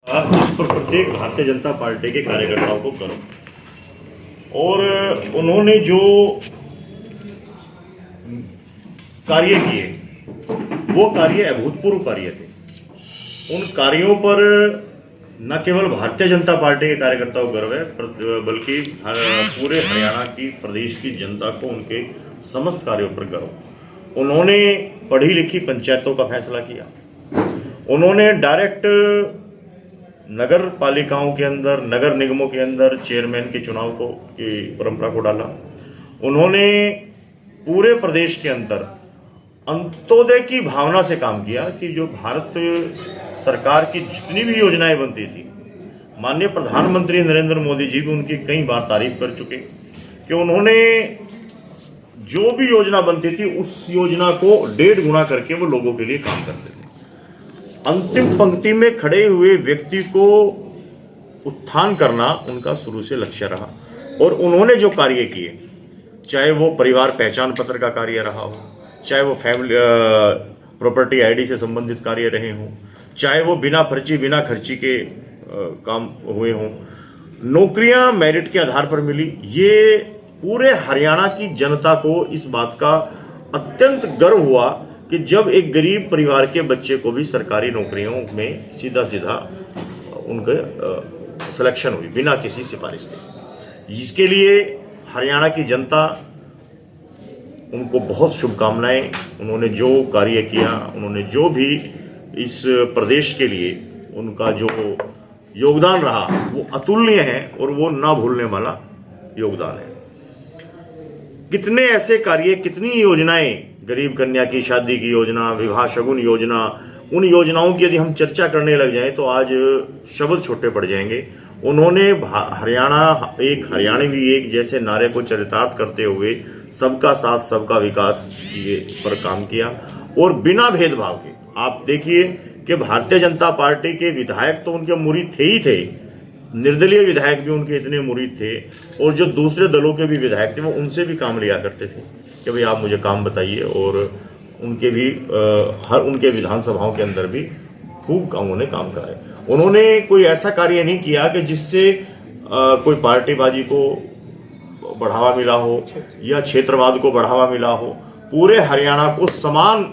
जिस पर प्रत्येक भारतीय जनता पार्टी के कार्यकर्ताओं को करो। और उन्होंने जो कार्य किए वो कार्य अभूतपूर्व कार्य थे। उन कार्यों पर न केवल भारतीय जनता पार्टी के कार्यकर्ताओं को गर्व है, बल्कि पूरे हरियाणा की प्रदेश की जनता को उनके समस्त कार्यों पर गर्व। उन्होंने पढ़ी लिखी पंचायतों का फैसला किया। उन्होंने डायरेक्ट नगर पालिकाओं के अंदर, नगर निगमों के अंदर चेयरमैन के चुनाव को की परंपरा को डाला। उन्होंने पूरे प्रदेश के अंदर अंत्योदय की भावना से काम किया कि जो भारत सरकार की जितनी भी योजनाएं बनती थी, माननीय प्रधानमंत्री नरेंद्र मोदी जी भी उनकी कई बार तारीफ कर चुके कि उन्होंने जो भी योजना बनती थी उस योजना को 1.5 गुना करके वो लोगों के लिए काम करते थे। अंतिम पंक्ति में खड़े हुए व्यक्ति को उत्थान करना उनका शुरू से लक्ष्य रहा। और उन्होंने जो कार्य किए, चाहे वो परिवार पहचान पत्र का कार्य रहा हो, चाहे वो फैमिली प्रॉपर्टी आईडी से संबंधित कार्य रहे हों, चाहे वो बिना खर्ची के काम हुए हों, नौकरियां मेरिट के आधार पर मिली। ये पूरे हरियाणा की जनता को इस बात का अत्यंत गर्व हुआ कि जब एक गरीब परिवार के बच्चे को भी सरकारी नौकरियों में सीधा उनका सिलेक्शन हुई बिना किसी सिफारिश के। इसके लिए हरियाणा की जनता, उनको बहुत शुभकामनाएं। उन्होंने जो कार्य किया, उन्होंने जो भी इस प्रदेश के लिए उनका जो योगदान रहा वो अतुलनीय है और वो ना भूलने वाला योगदान है। कितने ऐसे कार्य, कितनी योजनाएं, गरीब कन्या की शादी की योजना, विवाह शगुन योजना, उन योजनाओं की यदि हम चर्चा करने लग जाएं तो आज शब्द छोटे पड़ जाएंगे। उन्होंने हरियाणा एक, हरियाणवी एक जैसे नारे को चरितार्थ करते हुए सबका साथ सबका विकास पर काम किया और बिना भेदभाव के। आप देखिए कि भारतीय जनता पार्टी के विधायक तो उनके मुरीद थे ही थे, निर्दलीय विधायक भी उनके इतने मुरीद थे, और जो दूसरे दलों के भी विधायक थे वो उनसे भी काम लिया करते थे कि भाई आप मुझे काम बताइए। और उनके भी हर उनके विधानसभाओं के अंदर भी खूब उन्होंने काम कराए। उन्होंने कोई ऐसा कार्य नहीं किया कि जिससे कोई पार्टीबाजी को बढ़ावा मिला हो या क्षेत्रवाद को बढ़ावा मिला हो। पूरे हरियाणा को समान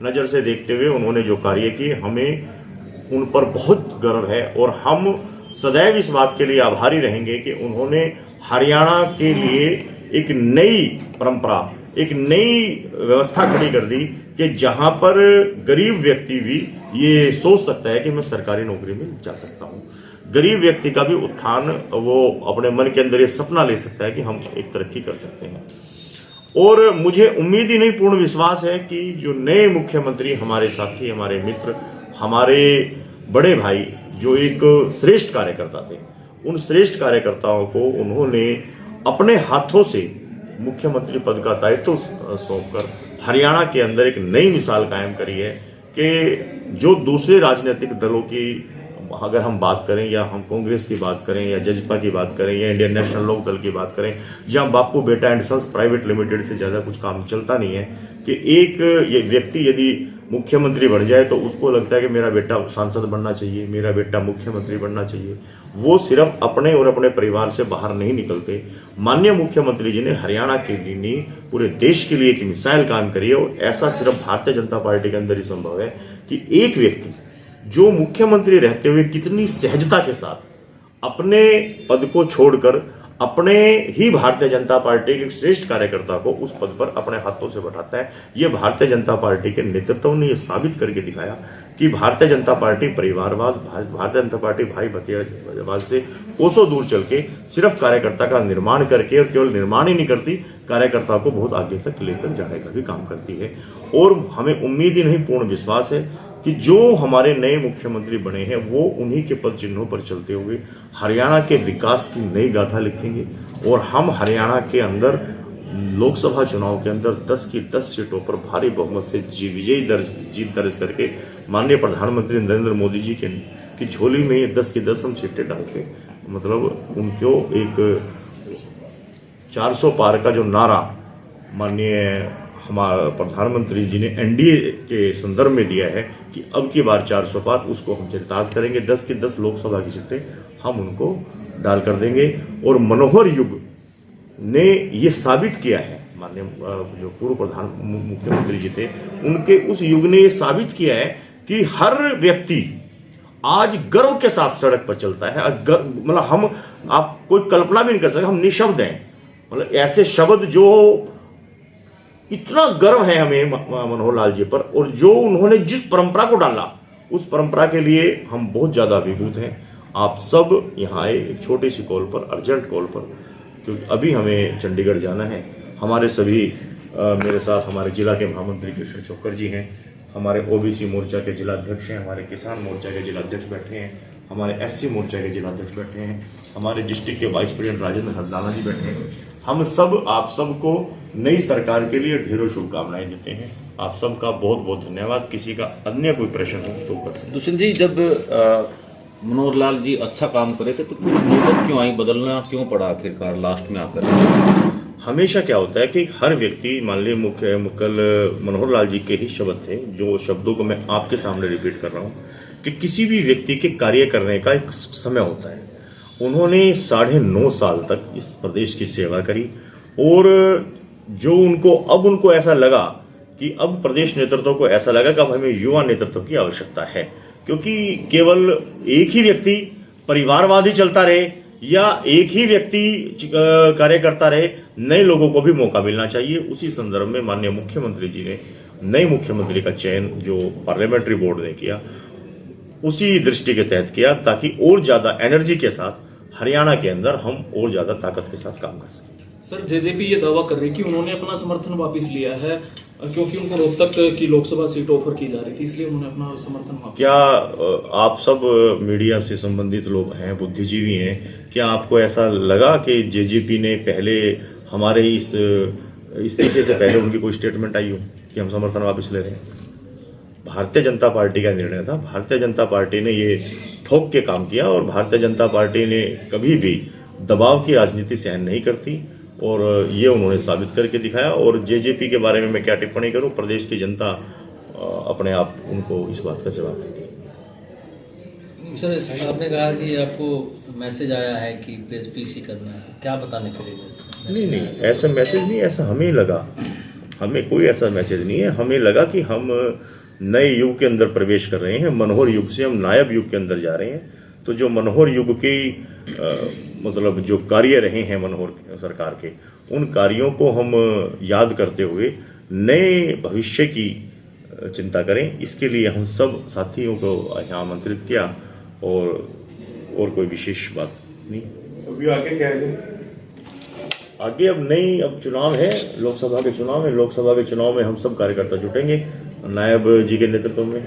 नजर से देखते हुए उन्होंने जो कार्य किए, हमें उन पर बहुत गर्व है और हम सदैव इस बात के लिए आभारी रहेंगे कि उन्होंने हरियाणा के लिए एक नई परंपरा, एक नई व्यवस्था खड़ी कर दी कि जहां पर गरीब व्यक्ति भी ये सोच सकता है कि मैं सरकारी नौकरी में जा सकता हूं। गरीब व्यक्ति का भी उत्थान, वो अपने मन के अंदर ये सपना ले सकता है कि हम एक तरक्की कर सकते हैं। और मुझे उम्मीद ही नहीं, पूर्ण विश्वास है कि जो नए मुख्यमंत्री, हमारे साथी, हमारे मित्र, हमारे बड़े भाई, जो एक श्रेष्ठ कार्यकर्ता थे, उन श्रेष्ठ कार्यकर्ताओं को उन्होंने अपने हाथों से मुख्यमंत्री पद का दायित्व सौंपकर हरियाणा के अंदर एक नई मिसाल कायम करी है कि जो दूसरे राजनीतिक दलों की अगर हम बात करें, या हम कांग्रेस की बात करें, या जजपा की बात करें, या इंडियन नेशनल लोक दल की बात करें, जहां बापू बेटा एंड सन्स प्राइवेट लिमिटेड से ज्यादा कुछ काम चलता नहीं है कि एक ये व्यक्ति यदि मुख्यमंत्री बन जाए तो उसको लगता है कि मेरा बेटा सांसद बनना चाहिए, मेरा बेटा मुख्यमंत्री बनना चाहिए। वो सिर्फ अपने और अपने परिवार से बाहर नहीं निकलते। माननीय मुख्यमंत्री जी ने हरियाणा के लिए, पूरे देश के लिए एक मिसाइल काम करी है। और ऐसा सिर्फ भारतीय जनता पार्टी के अंदर ही संभव है कि एक व्यक्ति जो मुख्यमंत्री रहते हुए कितनी सहजता के साथ अपने पद को छोड़कर अपने ही भारतीय जनता पार्टी के श्रेष्ठ कार्यकर्ता को उस पद पर अपने हाथों से बैठाता है। यह भारतीय जनता पार्टी के नेतृत्व ने यह साबित करके दिखाया कि भारतीय जनता पार्टी परिवारवाद, भारतीय जनता पार्टी भाई भतीजावाद से कोसों दूर चल के सिर्फ कार्यकर्ता का निर्माण करके, और केवल निर्माण ही नहीं करती, कार्यकर्ता को बहुत आगे तक लेकर जाने का भी काम करती है। और हमें उम्मीद ही नहीं, पूर्ण विश्वास है कि जो हमारे नए मुख्यमंत्री बने हैं वो उन्हीं के पद चिन्हों पर चलते हुए हरियाणा के विकास की नई गाथा लिखेंगे। और हम हरियाणा के अंदर लोकसभा चुनाव के अंदर 10 की 10 सीटों पर भारी बहुमत से जीत दर्ज करके माननीय प्रधानमंत्री नरेंद्र मोदी जी की झोली में ये 10 की 10 हम सीटें डाल के, मतलब उनको एक 400 पार का जो नारा माननीय हमारे प्रधानमंत्री जी ने एनडीए के संदर्भ में दिया है कि अब की बार 400 पार उसको हम चरितार्थ करेंगे। 10 की 10 लोकसभा की सीटें हम उनको डाल कर देंगे। और मनोहर युग ने ये साबित किया है, माननीय जो पूर्व प्रधान मुख्यमंत्री जी थे उनके उस युग ने ये साबित किया है कि हर व्यक्ति आज गर्व के साथ सड़क पर चलता है। मतलब हम, आप कोई कल्पना भी नहीं कर सकते, हम निशब्द हैं। मतलब ऐसे शब्द जो इतना गर्व है हमें मनोहर लाल जी पर, और जो उन्होंने जिस परंपरा को डाला उस परंपरा के लिए हम बहुत ज्यादा अभिभूत हैं। आप सब यहाँ आए एक छोटी सी कॉल पर, अर्जेंट कॉल पर, क्योंकि अभी हमें चंडीगढ़ जाना है। हमारे सभी मेरे साथ हमारे जिला के महामंत्री कृष्ण चोकर जी हैं, हमारे ओबीसी मोर्चा के जिला अध्यक्ष हैं, हमारे किसान मोर्चा के जिला अध्यक्ष बैठे हैं, हमारे एससी मोर्चा के जिला अध्यक्ष बैठे हैं, हमारे डिस्ट्रिक्ट के वाइस प्रेसिडेंट राजेंद्र हरदाना जी बैठे हैं। हम सब आप सबको नई सरकार के लिए ढेरों शुभकामनाएं देते हैं। आप सबका बहुत बहुत धन्यवाद। किसी का अन्य कोई प्रश्न हो तो कर सकते। दुष्यंत जी, जब मनोहर लाल जी अच्छा काम करे थे तो कुछ नौबत क्यों आई, बदलना क्यों पड़ा आखिरकार लास्ट में आकर? हमेशा क्या होता है कि हर व्यक्ति, मान लीजिए कल मनोहर लाल जी के ही शब्द थे, जो शब्दों को मैं आपके सामने रिपीट कर रहा हूं कि किसी भी व्यक्ति के कार्य करने का एक समय होता है। उन्होंने 9.5 साल तक इस प्रदेश की सेवा करी, और जो उनको ऐसा लगा कि अब प्रदेश नेतृत्व को ऐसा लगा कि अब हमें युवा नेतृत्व की आवश्यकता है, क्योंकि केवल एक ही व्यक्ति परिवारवादी चलता रहे या एक ही व्यक्ति कार्य करता रहे, नए लोगों को भी मौका मिलना चाहिए। उसी संदर्भ में माननीय मुख्यमंत्री जी ने नए मुख्यमंत्री का चयन जो पार्लियामेंट्री बोर्ड ने किया, उसी दृष्टि के तहत किया, ताकि और ज्यादा एनर्जी के साथ हरियाणा के अंदर हम और ज्यादा ताकत के साथ काम कर सकें। सर, जेजेपी ये दावा कर रही है कि उन्होंने अपना समर्थन वापस लिया है क्योंकि उनको रोहतक की लोकसभा सीट ऑफर की जा रही थी, इसलिए उन्होंने अपना समर्थन वापस। क्या आप सब मीडिया से संबंधित लोग हैं, बुद्धिजीवी हैं, क्या आपको ऐसा लगा कि जेजेपी ने पहले हमारे इस इस्तीफे से पहले उनकी कोई स्टेटमेंट आई हो कि हम समर्थन वापस ले रहे हैं? भारतीय जनता पार्टी का निर्णय था। भारतीय जनता पार्टी ने ये ठोक के काम किया, और भारतीय जनता पार्टी ने कभी भी दबाव की राजनीति सहन नहीं करती, और ये उन्होंने साबित करके दिखाया। और जेजेपी के बारे में मैं क्या टिप्पणी करूं, प्रदेश की जनता अपने आप उनको इस बात का जवाब देगी। सर, आपने कहा कि आपको मैसेज आया है कि पीसी करना है, क्या बताने के लिए? नहीं, ऐसा मैसेज नहीं, ऐसा हमें लगा, हमें कोई ऐसा मैसेज नहीं है। हमें लगा कि हम नए युग के अंदर प्रवेश कर रहे हैं, मनोहर युग से हम नायब युग के अंदर जा रहे हैं। तो जो मनोहर युग के मतलब जो कार्य रहे हैं मनोहर सरकार के, उन कार्यों को हम याद करते हुए नए भविष्य की चिंता करें। इसके लिए हम सब साथियों को यहाँ आमंत्रित किया, और कोई विशेष बात नहीं। अभी आगे क्या है? आगे अब चुनाव है, लोकसभा के चुनाव है। लोकसभा के चुनाव में हम सब कार्यकर्ता जुटेंगे नायब जी के नेतृत्व में।